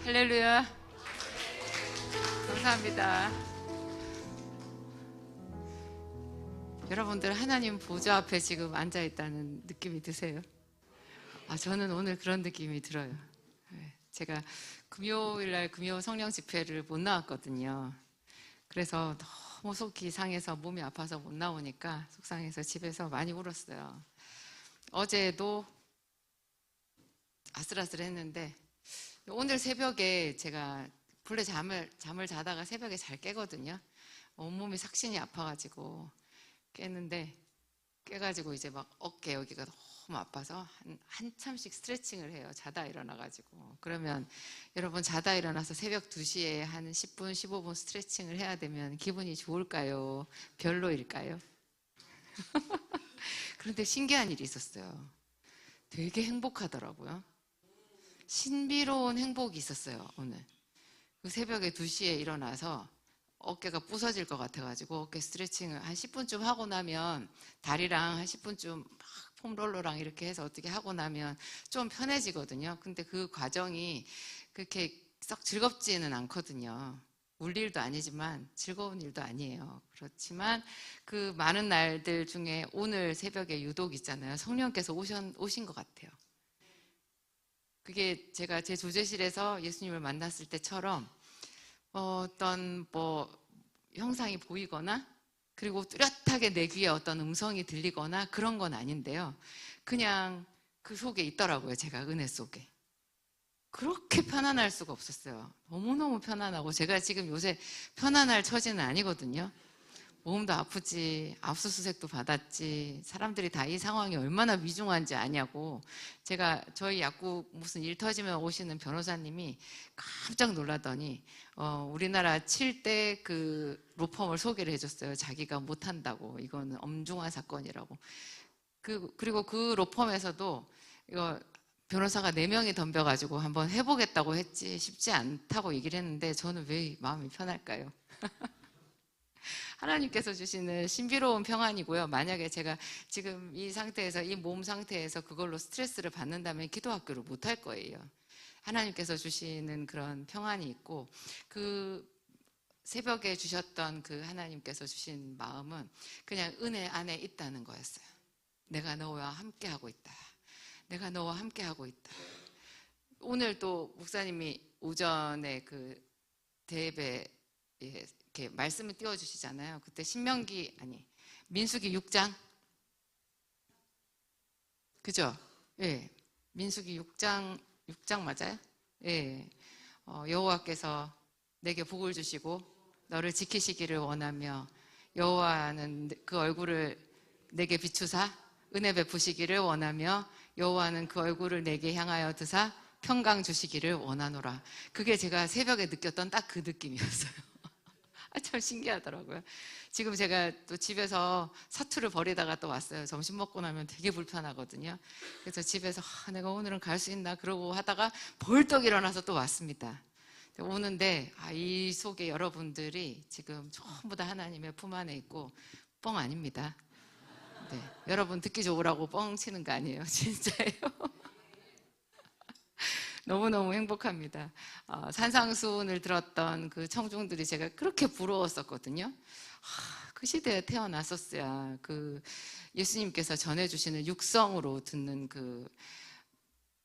할렐루야. 감사합니다. 여러분들 하나님 보좌 앞에 지금 앉아 있다는 느낌이 드세요? 저는 오늘 그런 느낌이 들어요. 제가 금요일날 금요 성령 집회를 못 나왔거든요. 그래서 너무 속이 상해서 몸이 아파서 못 나오니까 속상해서 집에서 많이 울었어요. 어제도 아슬아슬했는데 오늘 새벽에 제가 본래 잠을 자다가 새벽에 잘 깨거든요. 온몸이 삭신이 아파가지고 깼는데 깨가지고 이제 막 어깨 여기가 너무 아파서 한참씩 스트레칭을 해요. 자다 일어나가지고. 그러면 여러분 자다 일어나서 새벽 2시에 한 10분, 15분 스트레칭을 해야 되면 기분이 좋을까요? 별로일까요? 그런데 신기한 일이 있었어요. 되게 행복하더라고요. 신비로운 행복이 있었어요, 오늘. 그 새벽에 2시에 일어나서 어깨가 부서질 것 같아가지고 어깨 스트레칭을 한 10분쯤 하고 나면 다리랑 한 10분쯤 막 폼롤러랑 이렇게 해서 어떻게 하고 나면 좀 편해지거든요. 근데 그 과정이 그렇게 썩 즐겁지는 않거든요. 울 일도 아니지만 즐거운 일도 아니에요. 그렇지만 그 많은 날들 중에 오늘 새벽에 유독 있잖아요. 성령께서 오신 것 같아요. 그게 제가 제 조제실에서 예수님을 만났을 때처럼 어떤 형상이 보이거나 그리고 뚜렷하게 내 귀에 어떤 음성이 들리거나 그런 건 아닌데요. 그냥 그 속에 있더라고요. 제가 은혜 속에. 그렇게 편안할 수가 없었어요. 너무너무 편안하고 제가 지금 요새 편안할 처지는 아니거든요. 몸도 아프지, 압수수색도 받았지, 사람들이 다 이 상황이 얼마나 위중한지 아냐고. 제가 저희 약국 무슨 일 터지면 오시는 변호사님이 깜짝 놀라더니 우리나라 7대 그 로펌을 소개를 해줬어요. 자기가 못한다고. 이거는 엄중한 사건이라고. 그리고 그 로펌에서도 이거 변호사가 4명이 덤벼가지고 한번 해보겠다고 했지 쉽지 않다고 얘기를 했는데 저는 왜 마음이 편할까요? 하나님께서 주시는 신비로운 평안이고요. 만약에 제가 지금 이 상태에서, 이 몸 상태에서 그걸로 스트레스를 받는다면 기도 학교를 못 할 거예요. 하나님께서 주시는 그런 평안이 있고, 그 새벽에 주셨던 그 하나님께서 주신 마음은 그냥 은혜 안에 있다는 거였어요. 내가 너와 함께 하고 있다. 내가 너와 함께 하고 있다. 오늘 또 목사님이 오전에 그 대예배 이렇게 말씀을 띄워주시잖아요. 그때 민수기 6장 그죠? 예, 민수기 6장 맞아요? 예, 여호와께서 내게 복을 주시고 너를 지키시기를 원하며 여호와는 그 얼굴을 내게 비추사 은혜 베푸시기를 원하며 여호와는 그 얼굴을 내게 향하여 드사 평강 주시기를 원하노라. 그게 제가 새벽에 느꼈던 딱 그 느낌이었어요. 참 신기하더라고요. 지금 제가 또 집에서 사투를 벌이다가 또 왔어요. 점심 먹고 나면 되게 불편하거든요. 그래서 집에서 내가 오늘은 갈 수 있나 그러고 하다가 벌떡 일어나서 또 왔습니다. 오는데 이 속에 여러분들이 지금 전부 다 하나님의 품 안에 있고 뻥 아닙니다. 네, 여러분 듣기 좋으라고 뻥 치는 거 아니에요. 진짜예요. 너무너무 행복합니다. 산상수훈을 들었던 그 청중들이 제가 그렇게 부러웠었거든요. 그 시대에 태어났었어야 그 예수님께서 전해주시는 육성으로 듣는 그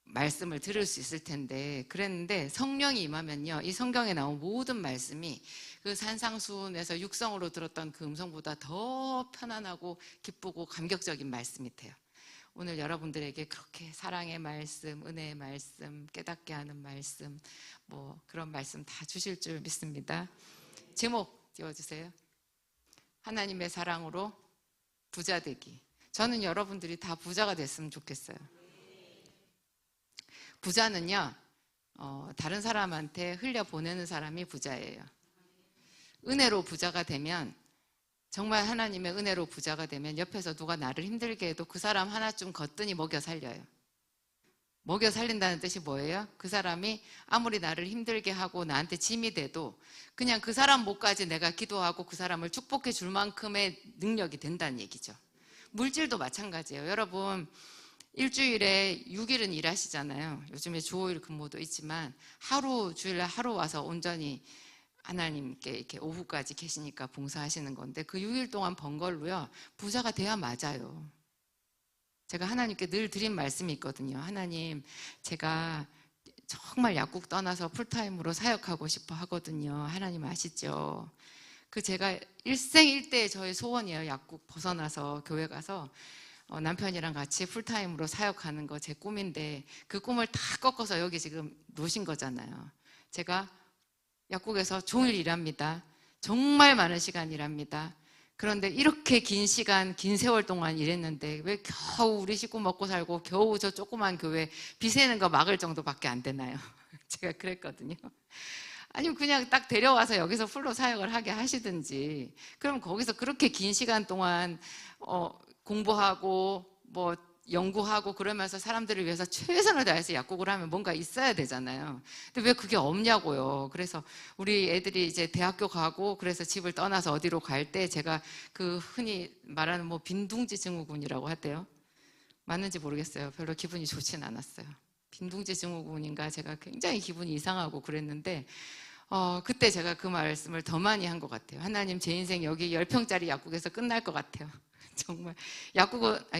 말씀을 들을 수 있을 텐데 그랬는데 성령이 임하면요. 이 성경에 나온 모든 말씀이 그 산상수훈에서 육성으로 들었던 그 음성보다 더 편안하고 기쁘고 감격적인 말씀이 돼요. 오늘 여러분들에게 그렇게 사랑의 말씀, 은혜의 말씀, 깨닫게 하는 말씀, 그런 말씀 다 주실 줄 믿습니다. 제목 띄워주세요. 하나님의 사랑으로 부자 되기. 저는 여러분들이 다 부자가 됐으면 좋겠어요. 부자는요, 다른 사람한테 흘려보내는 사람이 부자예요. 은혜로 부자가 되면 정말 하나님의 은혜로 부자가 되면 옆에서 누가 나를 힘들게 해도 그 사람 하나쯤 거뜬히 먹여 살려요. 먹여 살린다는 뜻이 뭐예요? 그 사람이 아무리 나를 힘들게 하고 나한테 짐이 돼도 그냥 그 사람 목까지 내가 기도하고 그 사람을 축복해 줄 만큼의 능력이 된다는 얘기죠. 물질도 마찬가지예요. 여러분 일주일에 6일은 일하시잖아요. 요즘에 주 5일 근무도 있지만 주일에 하루 와서 온전히 하나님께 이렇게 오후까지 계시니까 봉사하시는 건데 그 6일 동안 번 걸로요. 부자가 돼야 맞아요. 제가 하나님께 늘 드린 말씀이 있거든요. 하나님, 제가 정말 약국 떠나서 풀타임으로 사역하고 싶어 하거든요. 하나님 아시죠? 제가 일생일대의 저의 소원이에요. 약국 벗어나서 교회 가서 남편이랑 같이 풀타임으로 사역하는 거 제 꿈인데 그 꿈을 다 꺾어서 여기 지금 놓으신 거잖아요. 제가 약국에서 종일 일합니다. 정말 많은 시간 일합니다. 그런데 이렇게 긴 시간, 긴 세월 동안 일했는데 왜 겨우 우리 식구 먹고 살고 겨우 저 조그만 교회 비 새는 거 막을 정도밖에 안 되나요? 제가 그랬거든요. 아니면 그냥 딱 데려와서 여기서 풀로 사역을 하게 하시든지, 그럼 거기서 그렇게 긴 시간 동안 공부하고 뭐 연구하고 그러면서 사람들을 위해서 최선을 다해서 약국을 하면 뭔가 있어야 되잖아요. 근데 왜 그게 없냐고요. 그래서 우리 애들이 이제 대학교 가고 그래서 집을 떠나서 어디로 갈 때 제가 그 흔히 말하는 뭐 빈둥지 증후군이라고 하대요. 맞는지 모르겠어요. 별로 기분이 좋진 않았어요. 빈둥지 증후군인가 제가 굉장히 기분이 이상하고 그랬는데 그때 제가 그 말씀을 더 많이 한 것 같아요. 하나님, 제 인생 여기 10평짜리 약국에서 끝날 것 같아요. 정말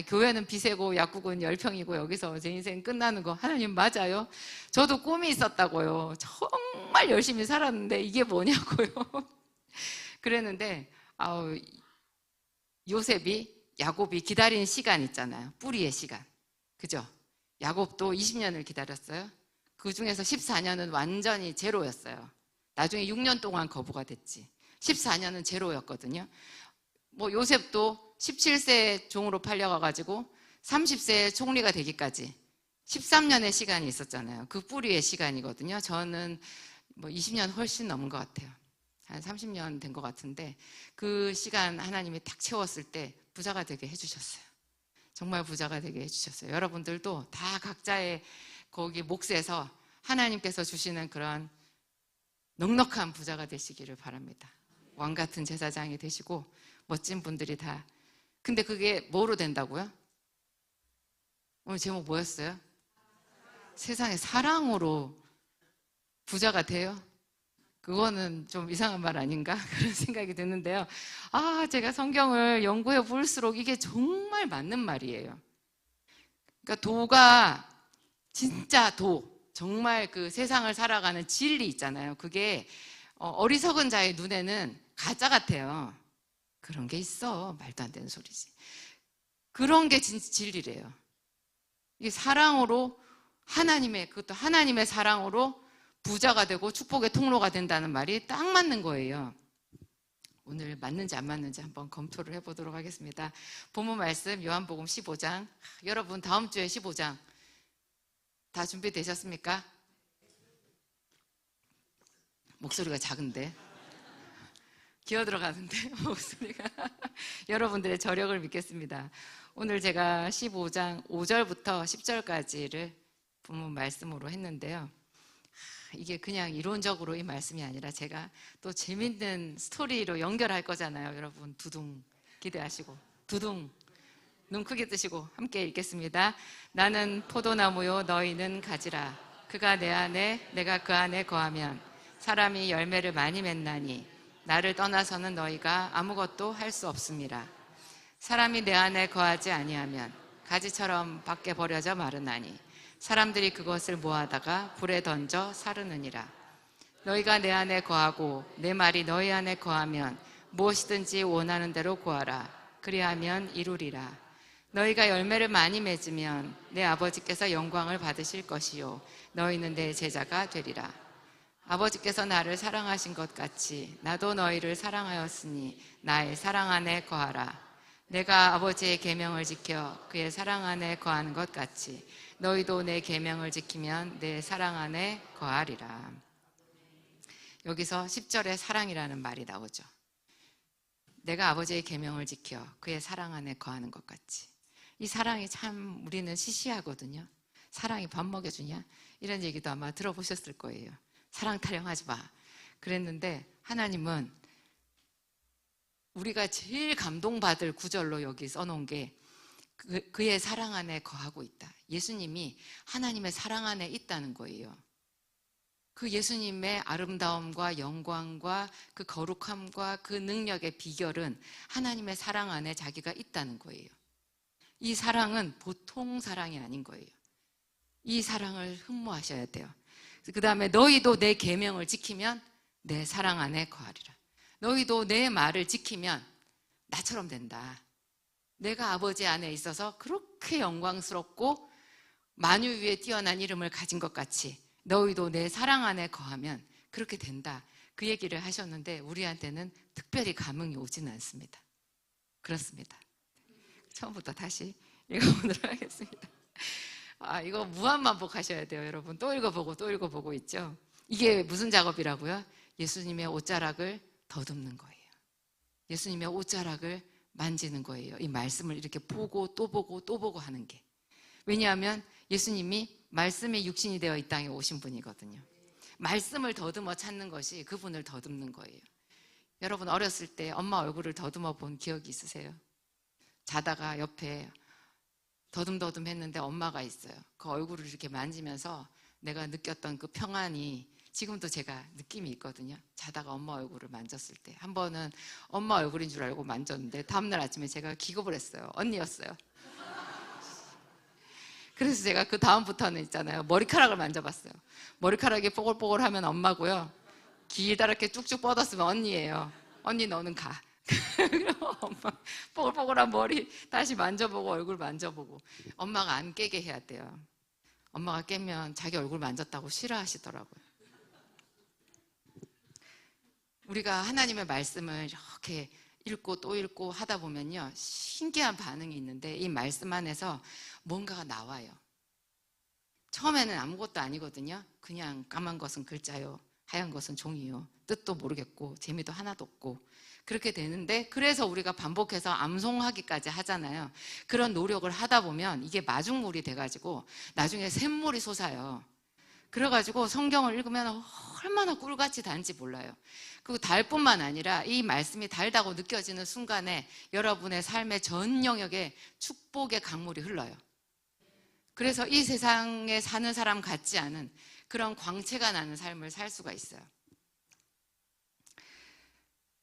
교회는 비세고 약국은 10평이고 여기서 제 인생 끝나는 거 하나님 맞아요? 저도 꿈이 있었다고요. 정말 열심히 살았는데 이게 뭐냐고요. 그랬는데 야곱이 기다린 시간 있잖아요. 뿌리의 시간. 그죠? 야곱도 20년을 기다렸어요. 그 중에서 14년은 완전히 제로였어요. 나중에 6년 동안 거부가 됐지. 14년은 제로였거든요. 뭐 요셉도 17세 종으로 팔려가가지고 30세 총리가 되기까지 13년의 시간이 있었잖아요. 그 뿌리의 시간이거든요. 저는 뭐 20년 훨씬 넘은 것 같아요. 한 30년 된 것 같은데 그 시간 하나님이 딱 채웠을 때 부자가 되게 해주셨어요. 정말 부자가 되게 해주셨어요. 여러분들도 다 각자의 거기 몫에서 하나님께서 주시는 그런 넉넉한 부자가 되시기를 바랍니다. 왕 같은 제사장이 되시고 멋진 분들이 다. 근데 그게 뭐로 된다고요? 오늘 제목 뭐였어요? 세상의 사랑으로 부자가 돼요? 그거는 좀 이상한 말 아닌가? 그런 생각이 드는데요. 제가 성경을 연구해 볼수록 이게 정말 맞는 말이에요. 그러니까 도가 진짜 정말 그 세상을 살아가는 진리 있잖아요. 그게 어리석은 자의 눈에는 가짜 같아요. 그런 게 있어. 말도 안 되는 소리지. 그런 게 진짜 진리래요. 이게 사랑으로 그것도 하나님의 사랑으로 부자가 되고 축복의 통로가 된다는 말이 딱 맞는 거예요. 오늘 맞는지 안 맞는지 한번 검토를 해보도록 하겠습니다. 본문 말씀 요한복음 15장. 여러분 다음 주에 15장 다 준비되셨습니까? 목소리가 작은데 기어 들어가는데 목소리가 여러분들의 저력을 믿겠습니다. 오늘 제가 15장 5절부터 10절까지를 본문 말씀으로 했는데요. 이게 그냥 이론적으로 이 말씀이 아니라 제가 또 재밌는 스토리로 연결할 거잖아요. 여러분 두둥 기대하시고 두둥 눈 크게 뜨시고 함께 읽겠습니다. 나는 포도나무요 너희는 가지라. 그가 내 안에 내가 그 안에 거하면 사람이 열매를 많이 맺나니 나를 떠나서는 너희가 아무것도 할 수 없음이라. 사람이 내 안에 거하지 아니하면 가지처럼 밖에 버려져 마르나니 사람들이 그것을 모아다가 불에 던져 사르느니라. 너희가 내 안에 거하고 내 말이 너희 안에 거하면 무엇이든지 원하는 대로 구하라. 그리하면 이루리라. 너희가 열매를 많이 맺으면 내 아버지께서 영광을 받으실 것이요 너희는 내 제자가 되리라. 아버지께서 나를 사랑하신 것 같이 나도 너희를 사랑하였으니 나의 사랑 안에 거하라. 내가 아버지의 계명을 지켜 그의 사랑 안에 거하는 것 같이 너희도 내 계명을 지키면 내 사랑 안에 거하리라. 여기서 10절에 사랑이라는 말이 나오죠. 내가 아버지의 계명을 지켜 그의 사랑 안에 거하는 것 같이. 이 사랑이 참 우리는 시시하거든요. 사랑이 밥 먹여주냐? 이런 얘기도 아마 들어보셨을 거예요. 사랑 타령하지 마. 그랬는데 하나님은 우리가 제일 감동받을 구절로 여기 써놓은 게 그의 사랑 안에 거하고 있다. 예수님이 하나님의 사랑 안에 있다는 거예요. 그 예수님의 아름다움과 영광과 그 거룩함과 그 능력의 비결은 하나님의 사랑 안에 자기가 있다는 거예요. 이 사랑은 보통 사랑이 아닌 거예요. 이 사랑을 흠모하셔야 돼요. 그 다음에 너희도 내 계명을 지키면 내 사랑 안에 거하리라. 너희도 내 말을 지키면 나처럼 된다. 내가 아버지 안에 있어서 그렇게 영광스럽고 만유 위에 뛰어난 이름을 가진 것 같이 너희도 내 사랑 안에 거하면 그렇게 된다. 그 얘기를 하셨는데 우리한테는 특별히 감흥이 오지는 않습니다. 그렇습니다. 처음부터 다시 읽어보도록 하겠습니다. 이거 무한반복 하셔야 돼요, 여러분. 또 읽어보고 또 읽어보고 있죠. 이게 무슨 작업이라고요? 예수님의 옷자락을 더듬는 거예요. 예수님의 옷자락을 만지는 거예요. 이 말씀을 이렇게 보고 또 보고 또 보고 하는 게. 왜냐하면 예수님이 말씀이 육신이 되어 이 땅에 오신 분이거든요. 말씀을 더듬어 찾는 것이 그분을 더듬는 거예요. 여러분 어렸을 때 엄마 얼굴을 더듬어 본 기억이 있으세요? 자다가 옆에 더듬더듬 했는데 엄마가 있어요. 그 얼굴을 이렇게 만지면서 내가 느꼈던 그 평안이 지금도 제가 느낌이 있거든요. 자다가 엄마 얼굴을 만졌을 때. 한 번은 엄마 얼굴인 줄 알고 만졌는데 다음날 아침에 제가 기겁을 했어요. 언니였어요. 그래서 제가 그 다음부터는 있잖아요. 머리카락을 만져봤어요. 머리카락이 뽀글뽀글하면 엄마고요. 길다랗게 쭉쭉 뻗었으면 언니예요. 언니 너는 가. 엄마 뽀글뽀글한 머리 다시 만져보고 얼굴 만져보고. 엄마가 안 깨게 해야 돼요. 엄마가 깨면 자기 얼굴 만졌다고 싫어하시더라고요. 우리가 하나님의 말씀을 이렇게 읽고 또 읽고 하다 보면요, 신기한 반응이 있는데 이 말씀 안에서 뭔가가 나와요. 처음에는 아무것도 아니거든요. 그냥 까만 것은 글자요, 하얀 것은 종이요, 뜻도 모르겠고 재미도 하나도 없고 그렇게 되는데, 그래서 우리가 반복해서 암송하기까지 하잖아요. 그런 노력을 하다 보면 이게 마중물이 돼가지고 나중에 샘물이 솟아요. 그래가지고 성경을 읽으면 얼마나 꿀같이 단지 몰라요. 그리고 달뿐만 아니라 이 말씀이 달다고 느껴지는 순간에 여러분의 삶의 전 영역에 축복의 강물이 흘러요. 그래서 이 세상에 사는 사람 같지 않은 그런 광채가 나는 삶을 살 수가 있어요.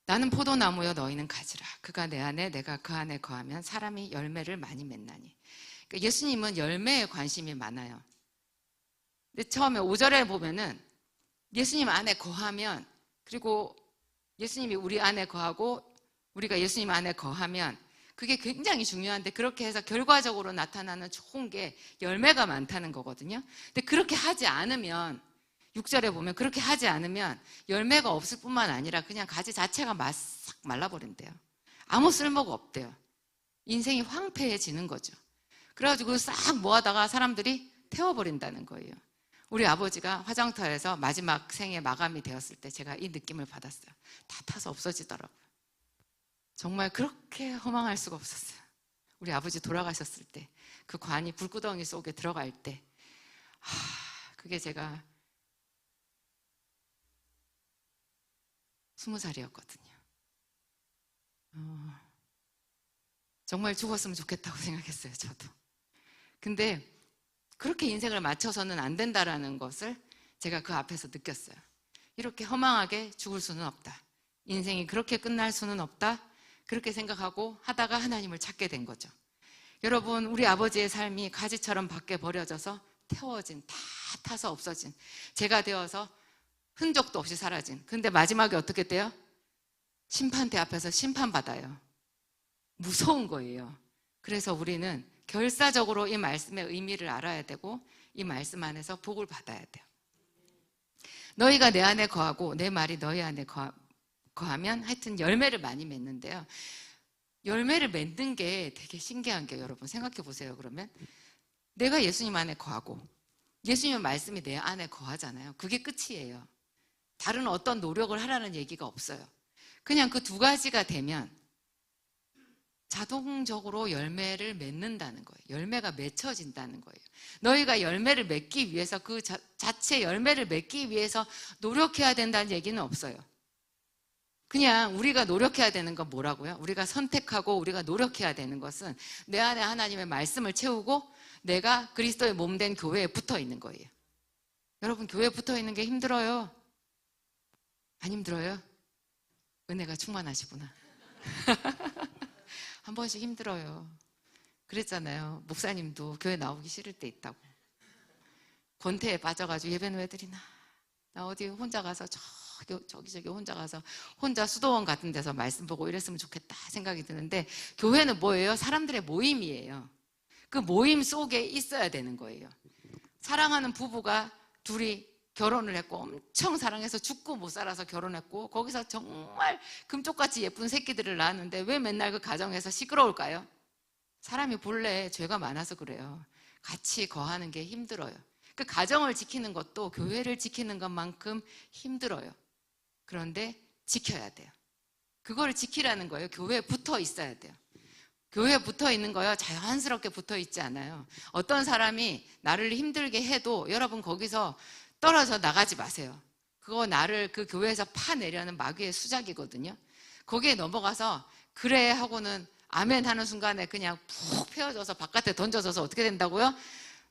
나는 포도나무여 너희는 가지라. 그가 내 안에 내가 그 안에 거하면 사람이 열매를 많이 맺나니. 그러니까 예수님은 열매에 관심이 많아요. 근데 처음에 5절에 보면은 예수님 안에 거하면, 그리고 예수님이 우리 안에 거하고 우리가 예수님 안에 거하면 그게 굉장히 중요한데, 그렇게 해서 결과적으로 나타나는 좋은 게 열매가 많다는 거거든요. 근데 그렇게 하지 않으면, 6절에 보면 그렇게 하지 않으면 열매가 없을 뿐만 아니라 그냥 가지 자체가 싹 말라버린대요. 아무 쓸모가 없대요. 인생이 황폐해지는 거죠. 그래가지고 싹 모아다가 사람들이 태워버린다는 거예요. 우리 아버지가 화장터에서 마지막 생에 마감이 되었을 때 제가 이 느낌을 받았어요. 다 타서 없어지더라고요. 정말 그렇게 허망할 수가 없었어요. 우리 아버지 돌아가셨을 때 그 관이 불구덩이 속에 들어갈 때, 그게 제가 20살이었거든요. 정말 죽었으면 좋겠다고 생각했어요, 저도. 근데 그렇게 인생을 맞춰서는 안 된다라는 것을 제가 그 앞에서 느꼈어요. 이렇게 허망하게 죽을 수는 없다. 인생이 그렇게 끝날 수는 없다. 그렇게 생각하고 하다가 하나님을 찾게 된 거죠. 여러분, 우리 아버지의 삶이 가지처럼 밖에 버려져서 태워진, 다 타서 없어진, 제가 되어서 흔적도 없이 사라진. 근데 마지막에 어떻게 돼요? 심판대 앞에서 심판받아요. 무서운 거예요. 그래서 우리는 결사적으로 이 말씀의 의미를 알아야 되고 이 말씀 안에서 복을 받아야 돼요. 너희가 내 안에 거하고 내 말이 너희 안에 거하면, 하여튼 열매를 많이 맺는데요. 열매를 맺는 게 되게 신기한 게, 여러분 생각해 보세요. 그러면 내가 예수님 안에 거하고 예수님의 말씀이 내 안에 거하잖아요. 그게 끝이에요. 다른 어떤 노력을 하라는 얘기가 없어요. 그냥 그 두 가지가 되면 자동적으로 열매를 맺는다는 거예요. 열매가 맺혀진다는 거예요. 너희가 열매를 맺기 위해서, 그 자체 열매를 맺기 위해서 노력해야 된다는 얘기는 없어요. 그냥 우리가 노력해야 되는 건 뭐라고요? 우리가 선택하고 우리가 노력해야 되는 것은 내 안에 하나님의 말씀을 채우고 내가 그리스도의 몸된 교회에 붙어 있는 거예요. 여러분, 교회에 붙어 있는 게 힘들어요? 안 힘들어요? 은혜가 충만하시구나. 한 번씩 힘들어요. 그랬잖아요. 목사님도 교회 나오기 싫을 때 있다고. 권태에 빠져가지고 예배는 왜 드리나? 나 어디 혼자 가서 저기 혼자 가서 혼자 수도원 같은 데서 말씀 보고 이랬으면 좋겠다 생각이 드는데, 교회는 뭐예요? 사람들의 모임이에요. 그 모임 속에 있어야 되는 거예요. 사랑하는 부부가 둘이 결혼을 했고 엄청 사랑해서 죽고 못 살아서 결혼했고 거기서 정말 금쪽같이 예쁜 새끼들을 낳았는데 왜 맨날 그 가정에서 시끄러울까요? 사람이 본래 죄가 많아서 그래요. 같이 거하는 게 힘들어요. 그 가정을 지키는 것도 교회를 지키는 것만큼 힘들어요. 그런데 지켜야 돼요. 그걸 지키라는 거예요. 교회에 붙어 있어야 돼요. 교회에 붙어 있는 거요, 자연스럽게 붙어 있지 않아요. 어떤 사람이 나를 힘들게 해도 여러분 거기서 떨어져 나가지 마세요. 그거 나를 그 교회에서 파내려는 마귀의 수작이거든요. 거기에 넘어가서 그래 하고는 아멘 하는 순간에 그냥 푹 펴져서 바깥에 던져져서 어떻게 된다고요?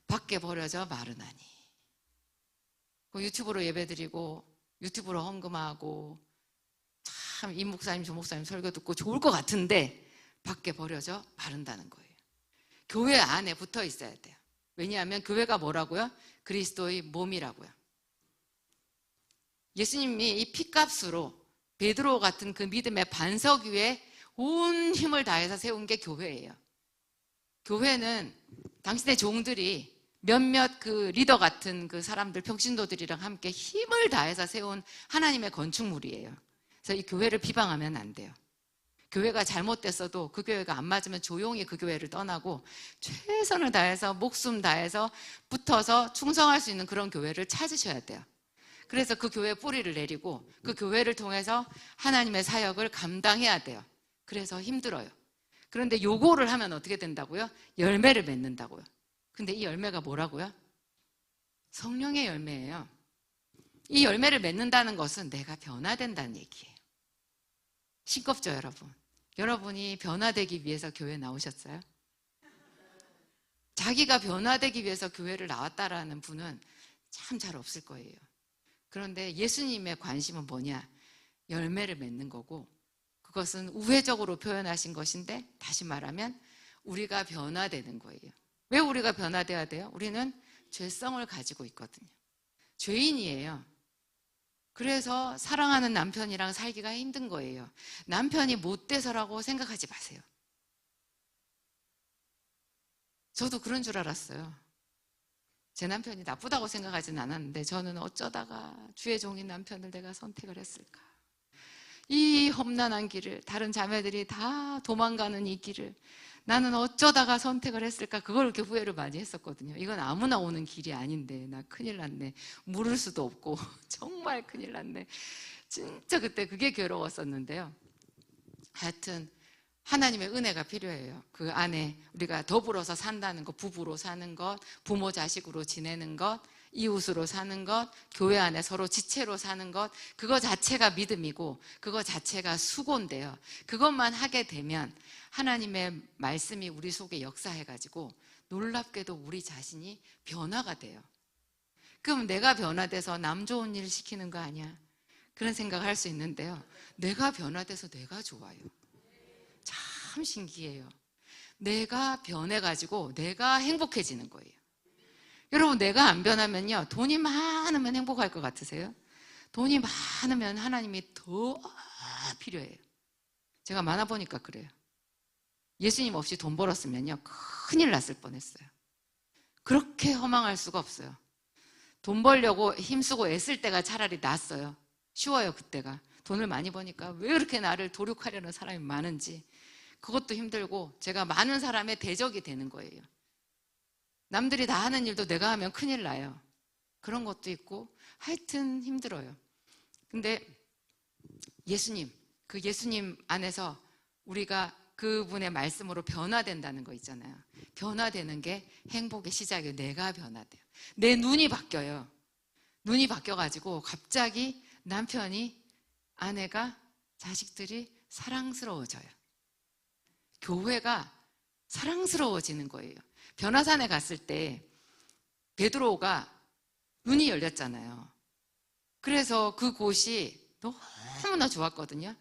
밖에 버려져 마르나니. 유튜브로 예배드리고 유튜브로 헌금하고 참 이 목사님 저 목사님 설교 듣고 좋을 것 같은데 밖에 버려져 마른다는 거예요. 교회 안에 붙어 있어야 돼요. 왜냐하면 교회가 뭐라고요? 그리스도의 몸이라고요. 예수님이 이 피값으로 베드로 같은 그 믿음의 반석 위에 온 힘을 다해서 세운 게 교회예요. 교회는 당신의 종들이 몇몇 그 리더 같은 그 사람들, 평신도들이랑 함께 힘을 다해서 세운 하나님의 건축물이에요. 그래서 이 교회를 비방하면 안 돼요. 교회가 잘못됐어도 그 교회가 안 맞으면 조용히 그 교회를 떠나고 최선을 다해서 목숨 다해서 붙어서 충성할 수 있는 그런 교회를 찾으셔야 돼요. 그래서 그 교회에 뿌리를 내리고 그 교회를 통해서 하나님의 사역을 감당해야 돼요. 그래서 힘들어요. 그런데 요거를 하면 어떻게 된다고요? 열매를 맺는다고요. 근데 이 열매가 뭐라고요? 성령의 열매예요. 이 열매를 맺는다는 것은 내가 변화된다는 얘기예요. 싱겁죠, 여러분? 여러분이 변화되기 위해서 교회 나오셨어요? 자기가 변화되기 위해서 교회를 나왔다라는 분은 참 잘 없을 거예요. 그런데 예수님의 관심은 뭐냐? 열매를 맺는 거고, 그것은 우회적으로 표현하신 것인데 다시 말하면 우리가 변화되는 거예요. 왜 우리가 변화돼야 돼요? 우리는 죄성을 가지고 있거든요. 죄인이에요. 그래서 사랑하는 남편이랑 살기가 힘든 거예요. 남편이 못돼서라고 생각하지 마세요. 저도 그런 줄 알았어요. 제 남편이 나쁘다고 생각하진 않았는데 저는 어쩌다가 주의 종인 남편을 내가 선택을 했을까? 이 험난한 길을, 다른 자매들이 다 도망가는 이 길을 나는 어쩌다가 선택을 했을까? 그걸 이렇게 후회를 많이 했었거든요. 이건 아무나 오는 길이 아닌데 나 큰일 났네. 물을 수도 없고 정말 큰일 났네. 진짜 그때 그게 괴로웠었는데요. 하여튼 하나님의 은혜가 필요해요. 그 안에 우리가 더불어서 산다는 것, 부부로 사는 것, 부모 자식으로 지내는 것, 이웃으로 사는 것, 교회 안에 서로 지체로 사는 것, 그거 자체가 믿음이고 그거 자체가 수고인데요. 그것만 하게 되면 하나님의 말씀이 우리 속에 역사해가지고 놀랍게도 우리 자신이 변화가 돼요. 그럼 내가 변화돼서 남 좋은 일 시키는 거 아니야? 그런 생각을 할 수 있는데요. 내가 변화돼서 내가 좋아요. 참 신기해요. 내가 변해가지고 내가 행복해지는 거예요. 여러분, 내가 안 변하면요, 돈이 많으면 행복할 것 같으세요? 돈이 많으면 하나님이 더 필요해요. 제가 많아 보니까 그래요. 예수님 없이 돈 벌었으면요, 큰일 났을 뻔했어요. 그렇게 허망할 수가 없어요. 돈 벌려고 힘쓰고 애쓸 때가 차라리 낫어요. 쉬워요, 그때가. 돈을 많이 버니까 왜 이렇게 나를 도륙하려는 사람이 많은지 그것도 힘들고 제가 많은 사람의 대적이 되는 거예요. 남들이 다 하는 일도 내가 하면 큰일 나요. 그런 것도 있고 하여튼 힘들어요. 근데 예수님, 그 예수님 안에서 우리가 그분의 말씀으로 변화된다는 거 있잖아요. 변화되는 게 행복의 시작이에요. 내가 변화돼요. 내 눈이 바뀌어요. 눈이 바뀌어가지고 갑자기 남편이, 아내가 자식들이 사랑스러워져요. 교회가 사랑스러워지는 거예요. 변화산에 갔을 때 베드로가 눈이 열렸잖아요. 그래서 그곳이 너무나 좋았거든요.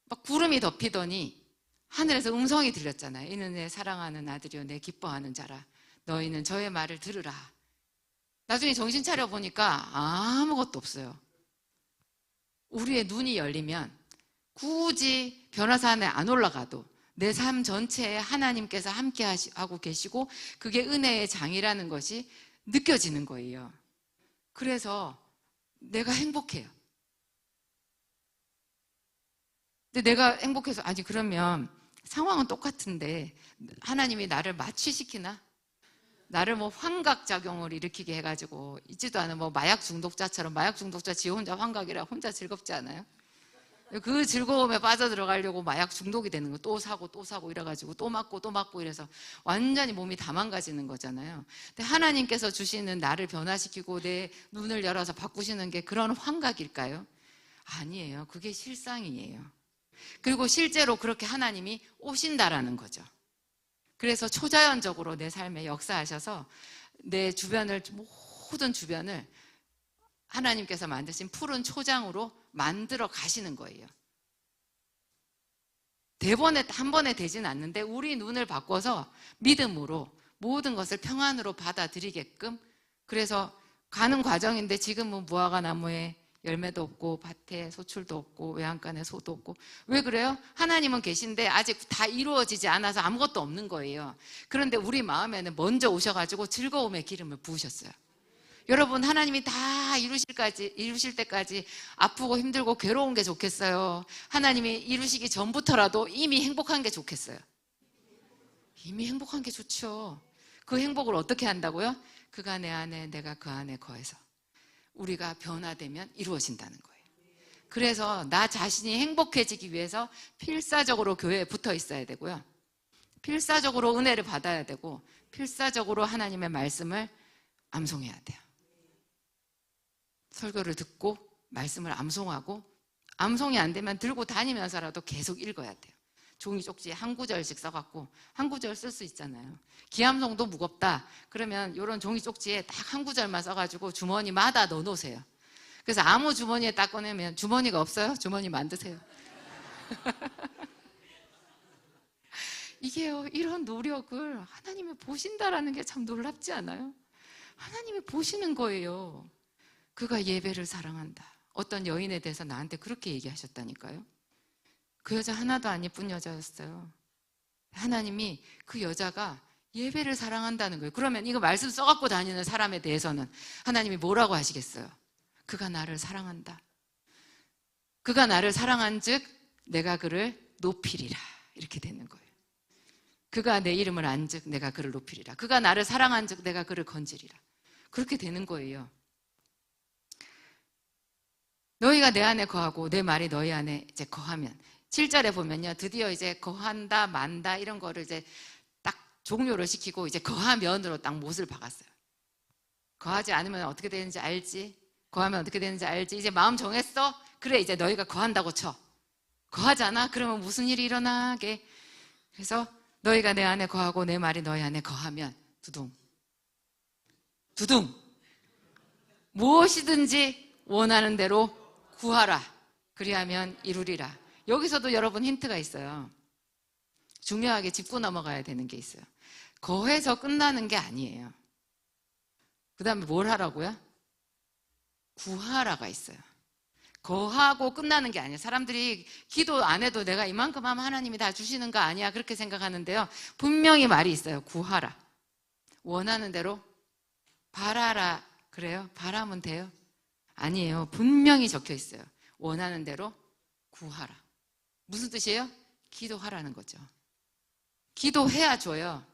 막 구름이 덮이더니 하늘에서 음성이 들렸잖아요. 이는 내 사랑하는 아들이요 내 기뻐하는 자라. 너희는 저의 말을 들으라. 나중에 정신 차려 보니까 아무것도 없어요. 우리의 눈이 열리면 굳이 변화산에 안 올라가도 내 삶 전체에 하나님께서 함께 하고 계시고 그게 은혜의 장이라는 것이 느껴지는 거예요. 그래서 내가 행복해요. 근데 내가 행복해서 아니 그러면 상황은 똑같은데 하나님이 나를 마취시키나? 나를 뭐 환각작용을 일으키게 해가지고 있지도 않은 뭐 마약 중독자처럼 마약 중독자 지 혼자 환각이라 혼자 즐겁지 않아요? 그 즐거움에 빠져들어가려고 마약 중독이 되는 거 또 사고 이래가지고 또 맞고 이래서 완전히 몸이 다 망가지는 거잖아요. 근데 하나님께서 주시는 나를 변화시키고 내 눈을 열어서 바꾸시는 게 그런 환각일까요? 아니에요. 그게 실상이에요. 그리고 실제로 그렇게 하나님이 오신다라는 거죠. 그래서 초자연적으로 내 삶에 역사하셔서 내 주변을 모든 주변을 하나님께서 만드신 푸른 초장으로 만들어 가시는 거예요. 대번에 한 번에 되진 않는데 우리 눈을 바꿔서 믿음으로 모든 것을 평안으로 받아들이게끔 그래서 가는 과정인데 지금은 무화과 나무에 열매도 없고 밭에 소출도 없고 외양간에 소도 없고 왜 그래요? 하나님은 계신데 아직 다 이루어지지 않아서 아무것도 없는 거예요. 그런데 우리 마음에는 먼저 오셔가지고 즐거움의 기름을 부으셨어요. 여러분 하나님이 다 이루실 때까지 아프고 힘들고 괴로운 게 좋겠어요? 하나님이 이루시기 전부터라도 이미 행복한 게 좋겠어요? 이미 행복한 게 좋죠. 그 행복을 어떻게 한다고요? 그가 내 안에 내가 그 안에 거해서 우리가 변화되면 이루어진다는 거예요. 그래서 나 자신이 행복해지기 위해서 필사적으로 교회에 붙어 있어야 되고요. 필사적으로 은혜를 받아야 되고 필사적으로 하나님의 말씀을 암송해야 돼요. 설교를 듣고 말씀을 암송하고 암송이 안 되면 들고 다니면서라도 계속 읽어야 돼요. 종이 쪽지에 한 구절씩 써갖고 한 구절 쓸 수 있잖아요. 기암송도 무겁다. 그러면 이런 종이 쪽지에 딱 한 구절만 써가지고 주머니마다 넣어놓으세요. 그래서 아무 주머니에 딱 꺼내면 주머니가 없어요? 주머니 만드세요. 이게요, 이런 노력을 하나님이 보신다라는 게 참 놀랍지 않아요? 하나님이 보시는 거예요. 그가 예배를 사랑한다. 어떤 여인에 대해서 나한테 그렇게 얘기하셨다니까요. 그 여자 하나도 안 예쁜 여자였어요. 하나님이 그 여자가 예배를 사랑한다는 거예요. 그러면 이거 말씀 써갖고 다니는 사람에 대해서는 하나님이 뭐라고 하시겠어요? 그가 나를 사랑한다. 그가 나를 사랑한 즉 내가 그를 높이리라. 이렇게 되는 거예요. 그가 내 이름을 안 즉 내가 그를 높이리라. 그가 나를 사랑한 즉 내가 그를 건지리라. 그렇게 되는 거예요. 너희가 내 안에 거하고 내 말이 너희 안에 이제 거하면 7절에 보면요. 드디어 이제 거한다, 만다 이런 거를 이제 딱 종료를 시키고 이제 거하면으로 딱 못을 박았어요. 거하지 않으면 어떻게 되는지 알지? 거하면 어떻게 되는지 알지? 이제 마음 정했어? 그래 이제 너희가 거한다고 쳐. 거하잖아? 그러면 무슨 일이 일어나게? 그래서 너희가 내 안에 거하고 내 말이 너희 안에 거하면 두둥 무엇이든지 원하는 대로 구하라. 그리하면 이루리라. 여기서도 여러분 힌트가 있어요. 중요하게 짚고 넘어가야 되는 게 있어요. 거해서 끝나는 게 아니에요. 그 다음에 뭘 하라고요? 구하라가 있어요. 거하고 끝나는 게 아니에요. 사람들이 기도 안 해도 내가 이만큼 하면 하나님이 다 주시는 거 아니야 그렇게 생각하는데요. 분명히 말이 있어요. 구하라. 원하는 대로 바라라. 그래요? 바라면 돼요? 아니에요. 분명히 적혀 있어요. 원하는 대로 구하라. 무슨 뜻이에요? 기도하라는 거죠. 기도해야 줘요.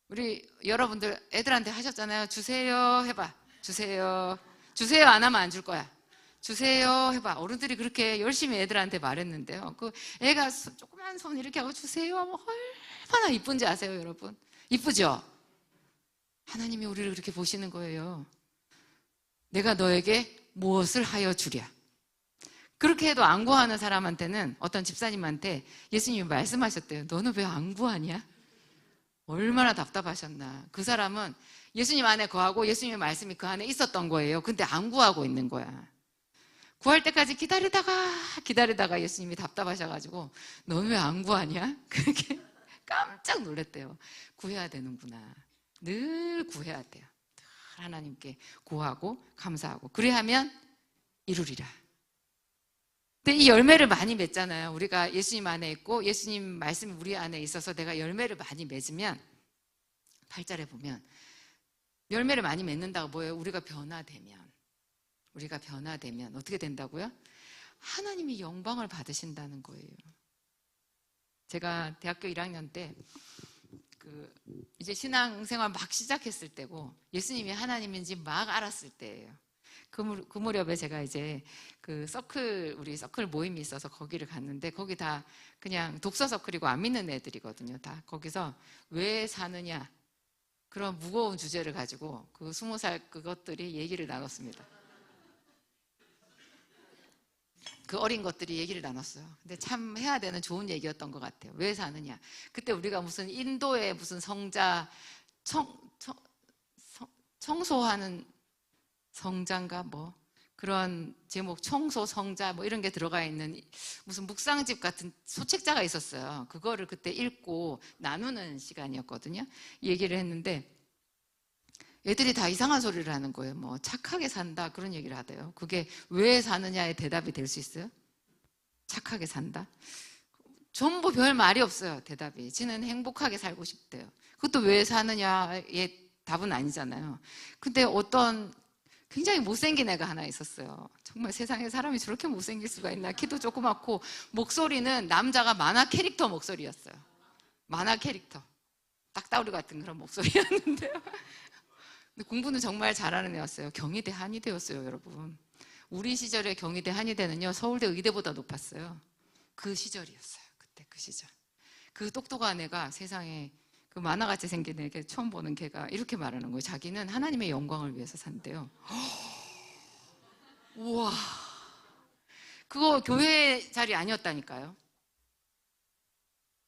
우리 여러분들 애들한테 하셨잖아요. 주세요 해봐. 주세요. 주세요 안 하면 안 줄 거야. 주세요 해봐. 어른들이 그렇게 열심히 애들한테 말했는데요. 그 애가 조그만 손 이렇게 하고 주세요 하면 얼마나 이쁜지 아세요, 여러분? 이쁘죠? 하나님이 우리를 그렇게 보시는 거예요. 내가 너에게 무엇을 하여 주랴. 그렇게 해도 안 구하는 사람한테는, 어떤 집사님한테 예수님이 말씀하셨대요. 너는 왜 안 구하냐? 얼마나 답답하셨나. 그 사람은 예수님 안에 거하고 예수님의 말씀이 그 안에 있었던 거예요. 근데 안 구하고 있는 거야. 구할 때까지 기다리다가 예수님이 답답하셔가지고 너는 왜 안 구하냐? 그렇게 깜짝 놀랐대요. 구해야 되는구나. 늘 구해야 돼요. 늘 하나님께 구하고 감사하고 그래야 하면 이루리라. 근데 이 열매를 많이 맺잖아요. 우리가 예수님 안에 있고 예수님 말씀이 우리 안에 있어서 내가 열매를 많이 맺으면, 8절에 보면 열매를 많이 맺는다고 뭐예요? 우리가 변화되면 어떻게 된다고요? 하나님이 영광을 받으신다는 거예요. 제가 대학교 1학년 때 이제 신앙생활 막 시작했을 때고 예수님이 하나님인지 막 알았을 때예요. 그 무렵에 제가 이제 우리 서클 모임이 있어서 거기를 갔는데, 거기 다 그냥 독서 서클이고 안 믿는 애들이거든요. 다 거기서 왜 사느냐, 그런 무거운 주제를 가지고 20살 그것들이 얘기를 나눴습니다. 그 어린 것들이 얘기를 나눴어요. 근데 참 해야 되는 좋은 얘기였던 것 같아요. 왜 사느냐. 그때 우리가 무슨 인도의 무슨 성자 청소하는 성자인가 뭐 그런 제목, 청소 성자 뭐 이런 게 들어가 있는 무슨 묵상집 같은 소책자가 있었어요. 그거를 그때 읽고 나누는 시간이었거든요. 얘기를 했는데 애들이 다 이상한 소리를 하는 거예요. 뭐 착하게 산다 그런 얘기를 하대요. 그게 왜 사느냐의 대답이 될 수 있어요? 착하게 산다? 전부 별 말이 없어요. 대답이. 지는 행복하게 살고 싶대요. 그것도 왜 사느냐의 답은 아니잖아요. 근데 어떤 굉장히 못생긴 애가 하나 있었어요. 정말 세상에 사람이 저렇게 못생길 수가 있나. 키도 조그맣고 목소리는 남자가 만화 캐릭터 목소리였어요. 만화 캐릭터. 딱따구리 같은 그런 목소리였는데요. 근데 공부는 정말 잘하는 애였어요. 경희대 한의대였어요, 여러분. 우리 시절에 경희대 한의대는요, 서울대 의대보다 높았어요. 그 시절이었어요. 그때 그 시절. 그 똑똑한 애가 세상에 그 만화같이 생긴 애, 처음 보는 걔가 이렇게 말하는 거예요. 자기는 하나님의 영광을 위해서 산대요. 우와. 그거 교회 자리 아니었다니까요.